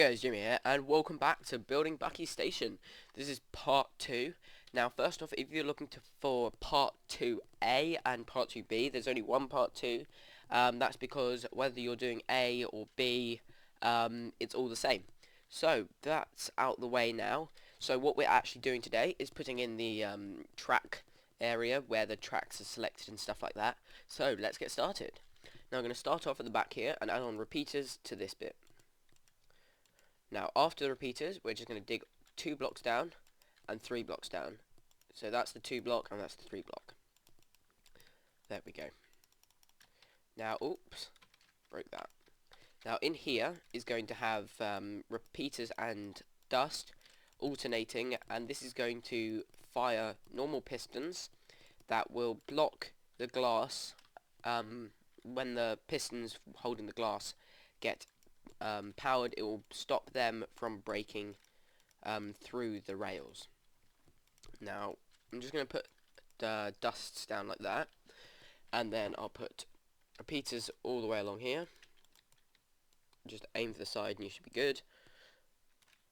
guys, Jimmy here, and welcome back to Building Bucky Station. This is part 2. Now, first off, if you're looking for part 2A and part 2B, there's only one part 2. That's because whether you're doing A or B, it's all the same. So, that's out the way now. So, what we're actually doing today is putting in the track area where the tracks are selected and stuff like that. So, let's get started. Now, I'm going to start off at the back here and add on repeaters to this bit. Now, after the repeaters, we're just going to dig 2 blocks down and 3 blocks down. So that's the 2 block and that's the 3 block. There we go. Now, oops, broke that. Now, in here is going to have repeaters and dust alternating, and this is going to fire normal pistons that will block the glass when the pistons holding the glass get powered. It will stop them from breaking through the rails. Now I'm just going to put the dusts down like that, and then I'll put repeaters all the way along here. Just aim for the side and you should be good,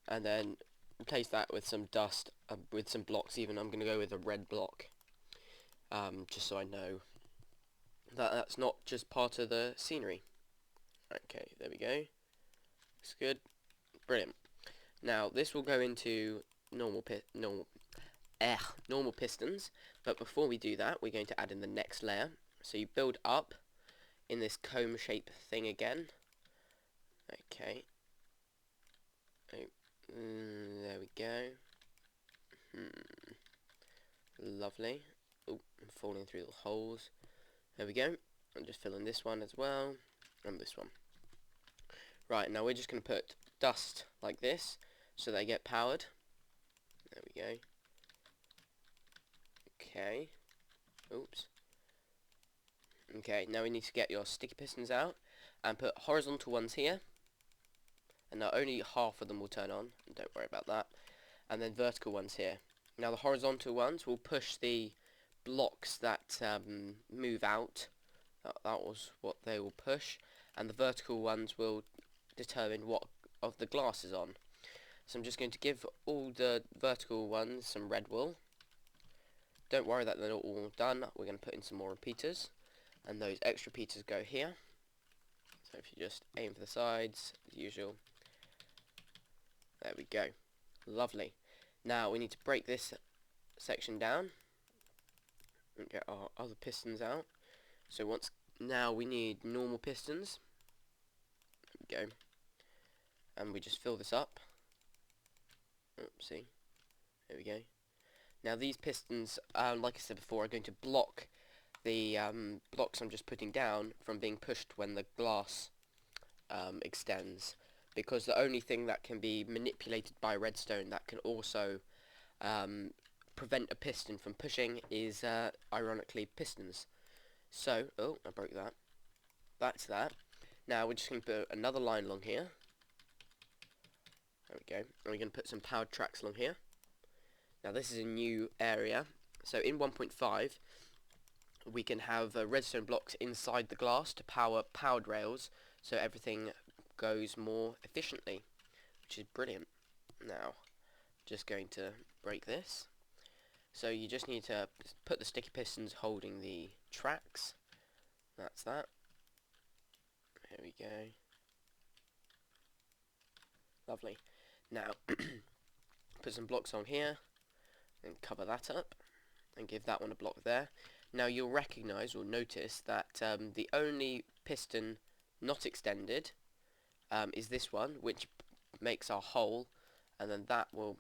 and then replace that with some dust, with some blocks even. I'm going to go with a red block, just so I know that that's not just part of the scenery. Okay, there we go. It's good. Brilliant. Now this will go into normal pistons, but before we do that, we're going to add in the next layer. So you build up in this comb shape thing again. Okay. Oh, there we go. Lovely. Oh, I'm falling through the holes. There we go. I'm just filling this one as well, and this one. Right, now we're just going to put dust like this so they get powered. There we go. Okay. Oops. Okay, now we need to get your sticky pistons out and put horizontal ones here. And now only half of them will turn on. Don't worry about that. And then vertical ones here. Now the horizontal ones will push the blocks that move out. That was what they will push. And the vertical ones will determine what of the glass is on. So I'm just going to give all the vertical ones some red wool. Don't worry that they're not all done. We're going to put in some more repeaters, and those extra repeaters go here. So if you just aim for the sides as usual. There we go. Lovely. Now we need to break this section down and get our other pistons out. So now we need normal pistons. There we go. And we just fill this up. Oopsie. There we go. Now these pistons, like I said before, are going to block the blocks I'm just putting down from being pushed when the glass extends. Because the only thing that can be manipulated by redstone that can also prevent a piston from pushing is, ironically, pistons. So, oh, I broke that. That's that. Now we're just going to put another line along here. There we go. And we're going to put some powered tracks along here. Now this is a new area. So in 1.5 we can have redstone blocks inside the glass to power powered rails, so everything goes more efficiently, which is brilliant. Now just going to break this. So you just need to put the sticky pistons holding the tracks. That's that. Here we go. Lovely. Now put some blocks on here and cover that up and give that one a block there. Now you'll recognise or notice that the only piston not extended is this one, which makes our hole, and then that will...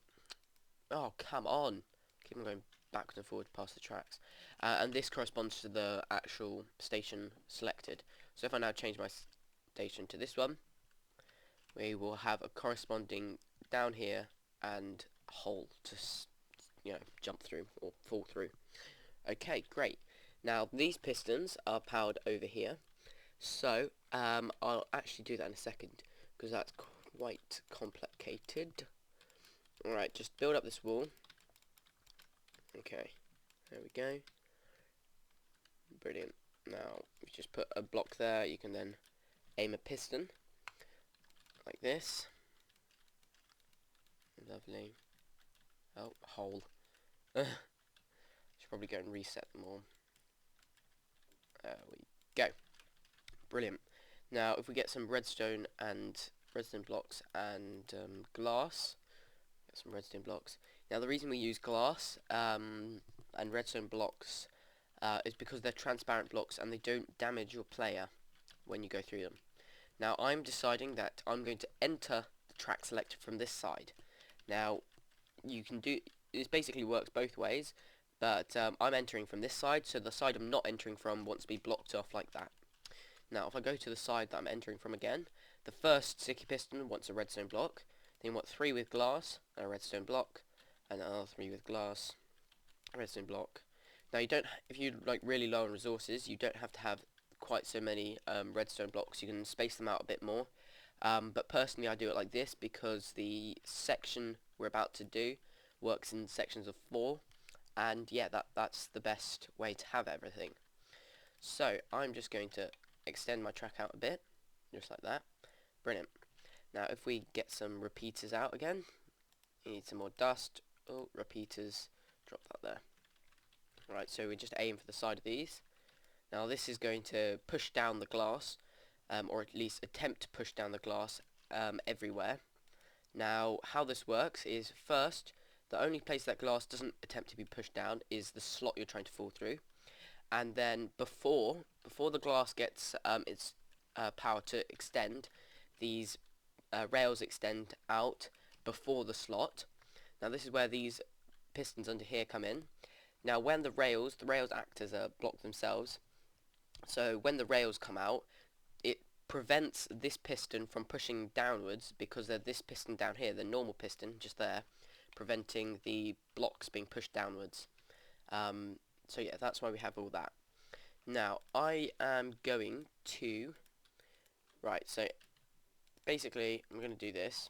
Oh, come on! Keep on going backwards and forward past the tracks. And this corresponds to the actual station selected. So if I now change my station to this one, we will have a corresponding down here and hole to jump through or fall through. Okay, great. Now these pistons are powered over here, so I'll actually do that in a second because that's quite complicated. Alright, just build up this wall. Okay, there we go. Brilliant. Now you just put a block there. You can then aim a piston like this. Lovely. Oh, hole. Should probably go and reset them all. There we go. Brilliant. Now, if we get some redstone blocks and glass, get some redstone blocks. Now, the reason we use glass and redstone blocks is because they're transparent blocks and they don't damage your player when you go through them. Now, I'm deciding that I'm going to enter the track selector from this side. Now, you can do this basically works both ways, but I'm entering from this side, so the side I'm not entering from wants to be blocked off like that. Now, if I go to the side that I'm entering from again, the first sticky piston wants a redstone block, then you want 3 with glass, and a redstone block, and another 3 with glass, a redstone block. Now, you don't, if you're like really low on resources, you don't have to have quite so many redstone blocks. You can space them out a bit more. But personally, I do it like this because the section we're about to do works in sections of 4, and yeah, that's the best way to have everything. So I'm just going to extend my track out a bit, just like that. Brilliant. Now if we get some repeaters out again, you need some more dust. Oh, repeaters, drop that there. Right, so we just aim for the side of these. Now this is going to push down the glass, or at least attempt to push down the glass everywhere. Now how this works is, first, the only place that glass doesn't attempt to be pushed down is the slot you're trying to fall through. And then before the glass gets its power to extend, these rails extend out before the slot. Now this is where these pistons under here come in. Now when the rails act as a block themselves, so when the rails come out, it prevents this piston from pushing downwards, because there's this piston down here, the normal piston just there, preventing the blocks being pushed downwards. So yeah, that's why we have all that. Now, I am going to... Right, so basically, I'm going to do this.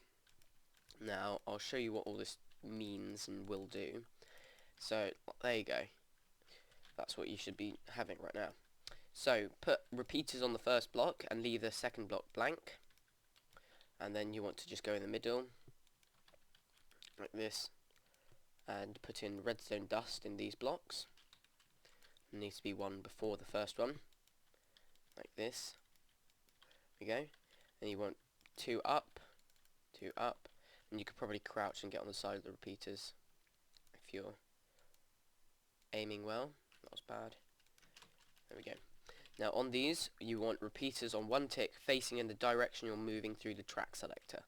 Now, I'll show you what all this means and will do. So, there you go. That's what you should be having right now. So, put repeaters on the first block and leave the second block blank. And then you want to just go in the middle, like this. And put in redstone dust in these blocks. There needs to be one before the first one, like this. There we go. And you want 2 up, and you could probably crouch and get on the side of the repeaters if you're aiming well. That was bad. There we go. Now on these, you want repeaters on 1 tick facing in the direction you're moving through the track selector.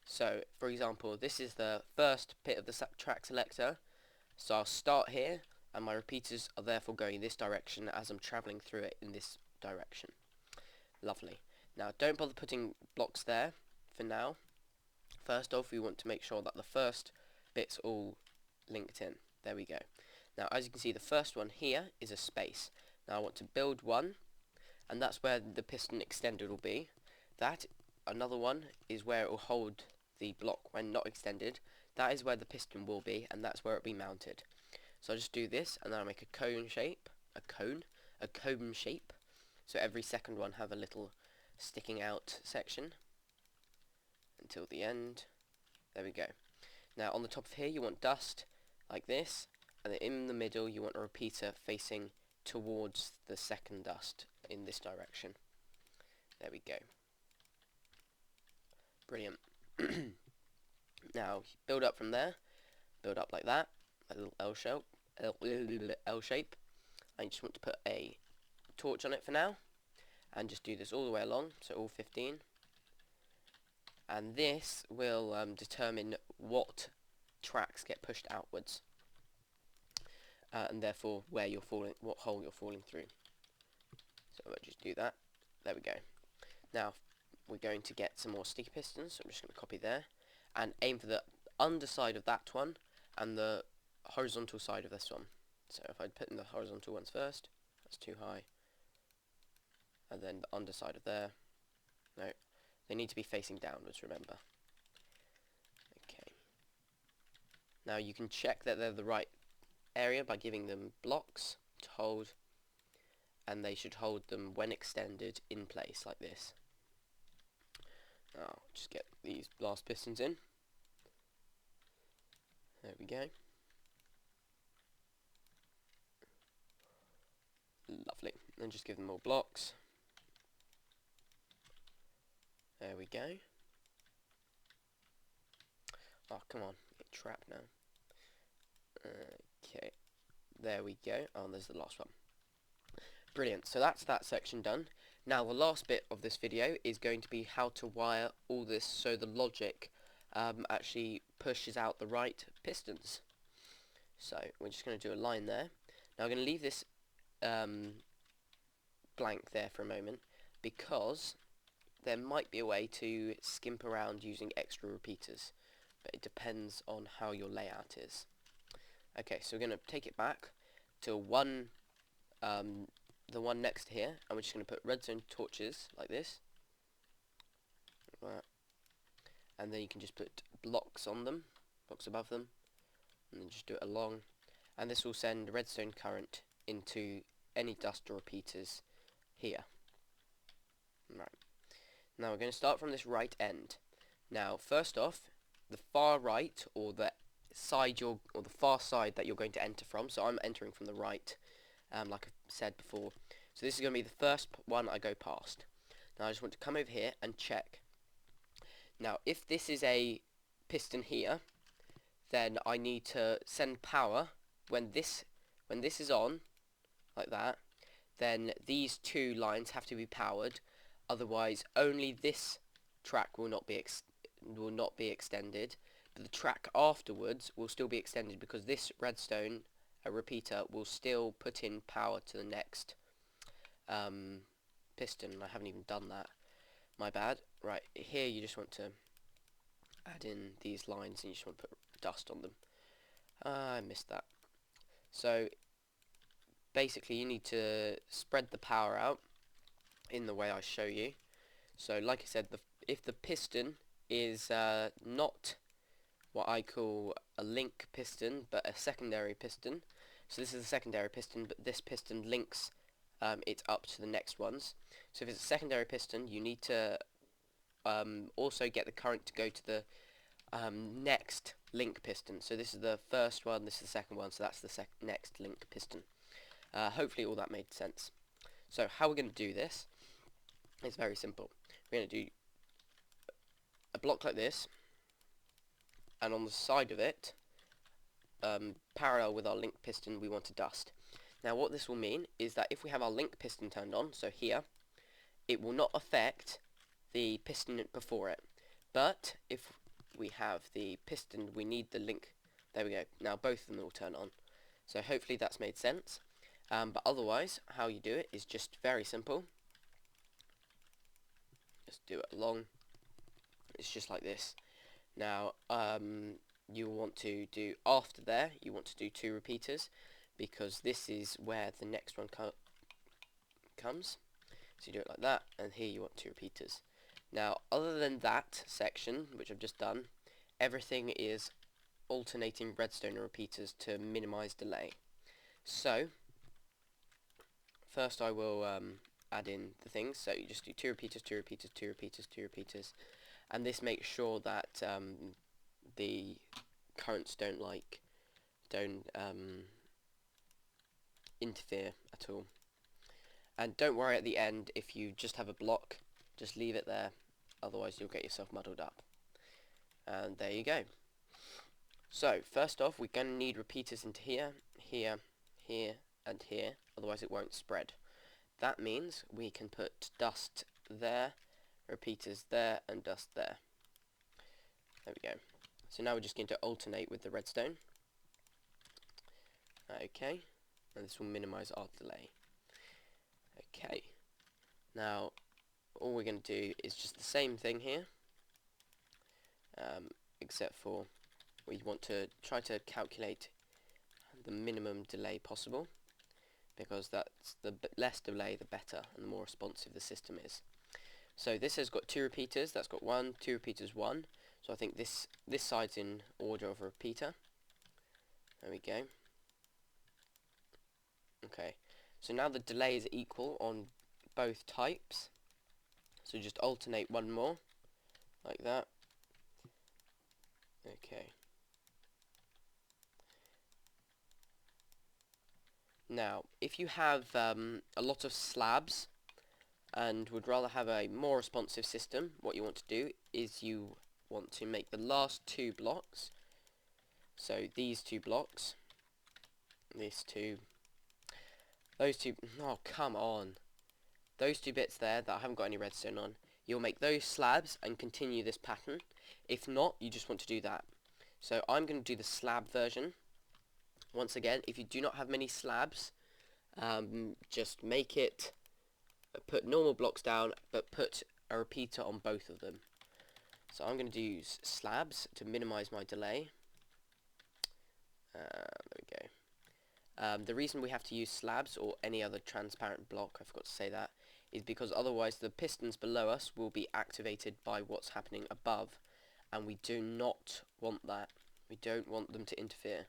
So, for example, this is the first bit of the track selector, so I'll start here, and my repeaters are therefore going this direction as I'm travelling through it in this direction. Lovely. Now don't bother putting blocks there for now. First off, we want to make sure that the first bit's all linked in. There we go. Now as you can see, the first one here is a space. Now I want to build one, and that's where the piston extended will be. That, another one, is where it will hold the block when not extended. That is where the piston will be, and that's where it will be mounted. So I just do this, and then I make a cone shape, a cone shape. So every second one have a little sticking out section until the end. There we go. Now on the top of here you want dust like this, and then in the middle you want a repeater facing towards the second dust in this direction. There we go. Brilliant. Now build up from there, build up like that, a little L shape. I just want to put a torch on it for now, and just do this all the way along, so all 15. And this will determine what tracks get pushed outwards, and therefore where you're falling, what hole you're falling through. So I'll just do that. There we go. Now we're going to get some more sticky pistons, so I'm just going to copy there, and aim for the underside of that one and the horizontal side of this one. So if I put in the horizontal ones first, that's too high, and then the underside of there. No, they need to be facing downwards, remember. Okay. Now you can check that they're the right area by giving them blocks to hold, and they should hold them when extended in place like this. Now just get these last pistons in. There we go. Lovely. And just give them more blocks. There we go. Oh, come on. Get trapped now. Okay. There we go. Oh, and there's the last one. Brilliant. So that's that section done. Now the last bit of this video is going to be how to wire all this so the logic actually pushes out the right pistons. So we're just going to do a line there. Now I'm going to leave this blank there for a moment because there might be a way to skimp around using extra repeaters, but it depends on how your layout is. Okay, so we're going to take it back to the one next to here, and we're just going to put redstone torches like this, like that. And then you can just put blocks on them, blocks above them, and then just do it along, and this will send redstone current into any dust or repeaters here. Right. Now we're going to start from this right end. Now first off, the far right, or the side or the far side that you're going to enter from, so I'm entering from the right, like I said before. So this is going to be the first one I go past. Now I just want to come over here and check. Now if this is a piston here, then I need to send power when this is on, like that. Then these two lines have to be powered, otherwise only this track will not be extended, but the track afterwards will still be extended because this redstone repeater will still put in power to the next piston. I haven't even done that, my bad. Right, here you just want to add in these lines and you just want to put dust on them. I missed that. So basically you need to spread the power out in the way I show you. So like I said, if the piston is not what I call a link piston but a secondary piston, so this is a secondary piston but this piston links it up to the next ones. So if it's a secondary piston, you need to also get the current to go to the next link piston. So this is the first one, this is the second one, so that's the next link piston. Hopefully all that made sense. So how we're going to do this is very simple. We're going to do a block like this, and on the side of it, parallel with our link piston, we want a dust. Now what this will mean is that if we have our link piston turned on, so here, it will not affect the piston before it. But if we have the piston, we need the link. There we go. Now both of them will turn on. So hopefully that's made sense. But otherwise, how you do it is just very simple. Just do it along. It's just like this. Now you want to do after there, you want to do 2 repeaters because this is where the next one comes. So you do it like that, and here you want 2 repeaters. Now other than that section, which I've just done, everything is alternating redstone and repeaters to minimize delay. So first I will add in the things. So you just do 2 repeaters, 2 repeaters, 2 repeaters, 2 repeaters, and this makes sure that the currents don't interfere at all. And don't worry at the end if you just have a block, just leave it there, otherwise you'll get yourself muddled up. And there you go. So first off, we're going to need repeaters into here, here, here, and here, otherwise it won't spread. That means we can put dust there, repeaters there, and dust there. There we go. So now we're just going to alternate with the redstone. Okay, and this will minimize our delay. Okay, now all we're going to do is just the same thing here, except for we want to try to calculate the minimum delay possible, because that's the less delay the better and the more responsive the system is. So this has got 2 repeaters, that's got 1, 2 repeaters, 1. So I think this side's in order of a repeater. There we go. Okay, so now the delay is equal on both types. So just alternate one more, like that. Okay. Now, if you have a lot of slabs and would rather have a more responsive system, what you want to do is you want to make the last two blocks, so these two blocks, these two, those two, oh come on, those two bits there that I haven't got any redstone on, you'll make those slabs and continue this pattern. If not, you just want to do that. So I'm going to do the slab version. Once again, if you do not have many slabs, just make it, put normal blocks down, but put a repeater on both of them. So I'm going to use slabs to minimize my delay. There we go. The reason we have to use slabs or any other transparent block, I forgot to say that, is because otherwise the pistons below us will be activated by what's happening above, and we do not want that. We don't want them to interfere.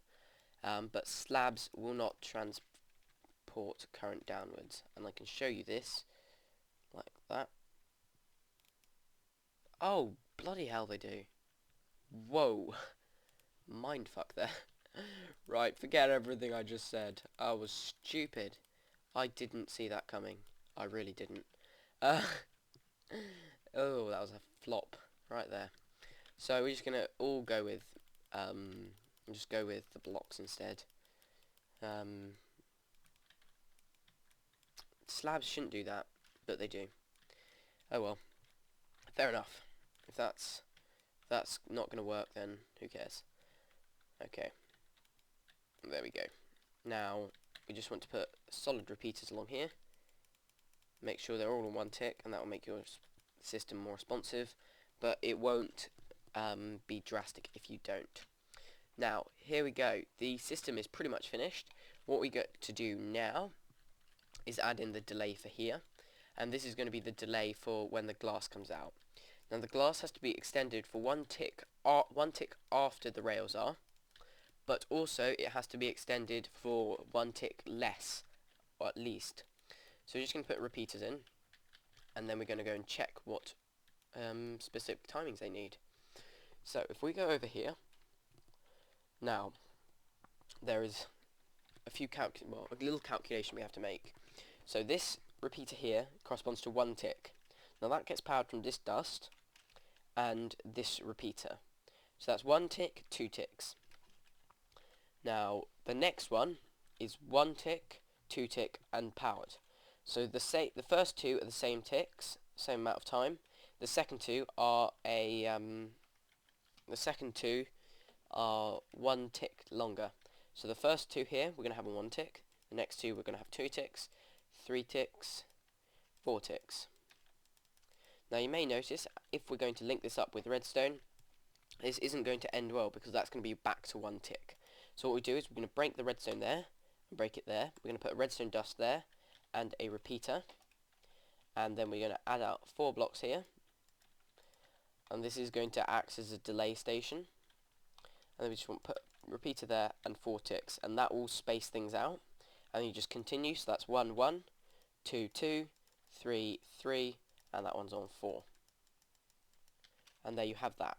But slabs will not transport current downwards, and I can show you this like that. Oh, bloody hell they do. Whoa. Mindfuck there. Right, forget everything I just said. I was stupid. I didn't see that coming. I really didn't. Oh, that was a flop right there. So we're just gonna all go with just go with the blocks instead. Slabs shouldn't do that, but they do. Oh well. Fair enough. If that's not gonna work, then who cares? Okay. There we go. Now we just want to put solid repeaters along here. Make sure they're all in one tick, and that will make your system more responsive, but it won't be drastic if you don't. Now, here we go. The system is pretty much finished. What we got to do now is add in the delay for here, and this is going to be the delay for when the glass comes out. Now, the glass has to be extended for one tick after the rails are, but also it has to be extended for one tick less, or at least. So we're just going to put repeaters in, and then we're going to go and check what specific timings they need. So if we go over here, now there is a little calculation we have to make. So this repeater here corresponds to one tick. Now that gets powered from this dust and this repeater. So that's one tick, two ticks. Now the next one is one tick, two tick, and powered. So the first two are the same ticks, same amount of time. The second two are one tick longer. So the first two here we're going to have in one tick. The next two we're going to have two ticks, three ticks, four ticks. Now you may notice if we're going to link this up with redstone, this isn't going to end well because that's going to be back to one tick. So what we do is we're going to break the redstone there, and break it there. We're going to put a redstone dust there and a repeater, and then we're going to add out 4 blocks here, and this is going to act as a delay station. And then we just want to put repeater there and 4 ticks, and that will space things out. And you just continue, so that's 1, 1, 2, 2, 3, 3, and that one's on 4. And there you have that.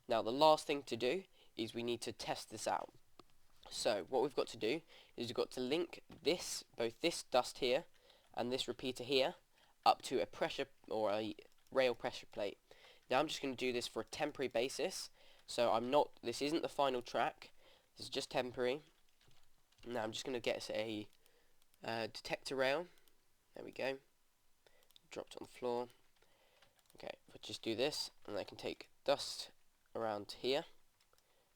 Now the last thing to do is we need to test this out. So what we've got to do is we've got to link this, both this dust here and this repeater here, up to a pressure or a rail pressure plate. Now I'm just going to do this for a temporary basis. So this isn't the final track, this is just temporary. Now I'm just going to get a detector rail. There we go. Dropped on the floor. Okay, if I just do this, and I can take dust around here.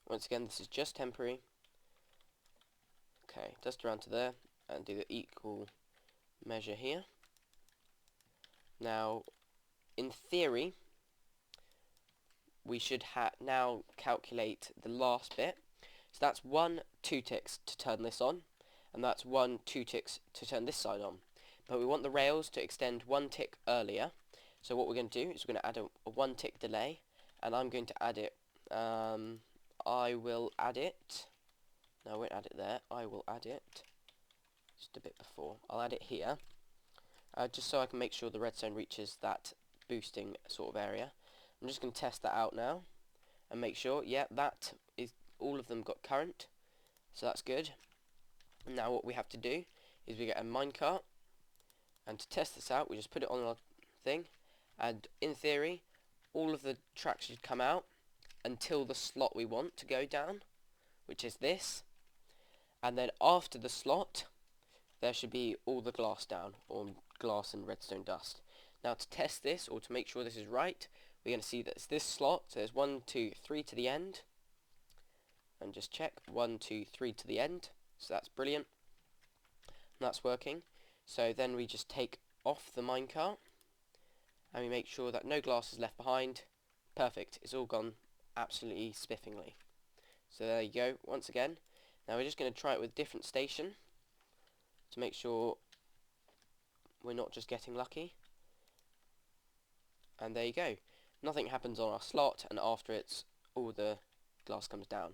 Once again, this is just temporary. Okay, dust around to there, and do the equal measure here. Now, in theory, we should now calculate the last bit. So that's 1, 2 ticks to turn this on, and that's 1, 2 ticks to turn this side on. But we want the rails to extend 1 tick earlier. So what we're going to do is we're going to add a 1 tick delay, and I'm going to add it. I will add it. No, I won't add it there. I will add it just a bit before. I'll add it here, just so I can make sure the redstone reaches that boosting sort of area. I'm just going to test that out now and make sure, yeah, that is all of them got current, so that's good. Now what we have to do is we get a minecart, and to test this out we just put it on our thing, and in theory all of the tracks should come out until the slot we want to go down, which is this, and then after the slot there should be all the glass down, or glass and redstone dust. Now to test this, or to make sure this is right, we're going to see that it's this slot, so there's 1, 2, 3 to the end, and just check, 1, 2, 3 to the end, so that's brilliant, and that's working. So then we just take off the minecart, and we make sure that no glass is left behind. Perfect, it's all gone absolutely spiffingly. So there you go, once again. Now we're just going to try it with a different station, to make sure we're not just getting lucky. And there you go. Nothing happens on our slot, and after it's all the glass comes down.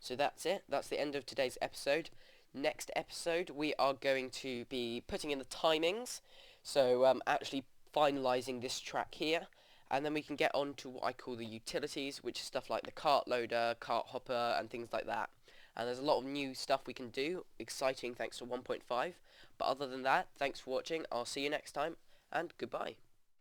So that's it. That's the end of today's episode. Next episode we are going to be putting in the timings, so actually finalizing this track here, and then we can get on to what I call the utilities, which is stuff like the cart loader, cart hopper, and things like that. And there's a lot of new stuff we can do, exciting thanks to 1.5. But other than that, thanks for watching. I'll see you next time, and goodbye.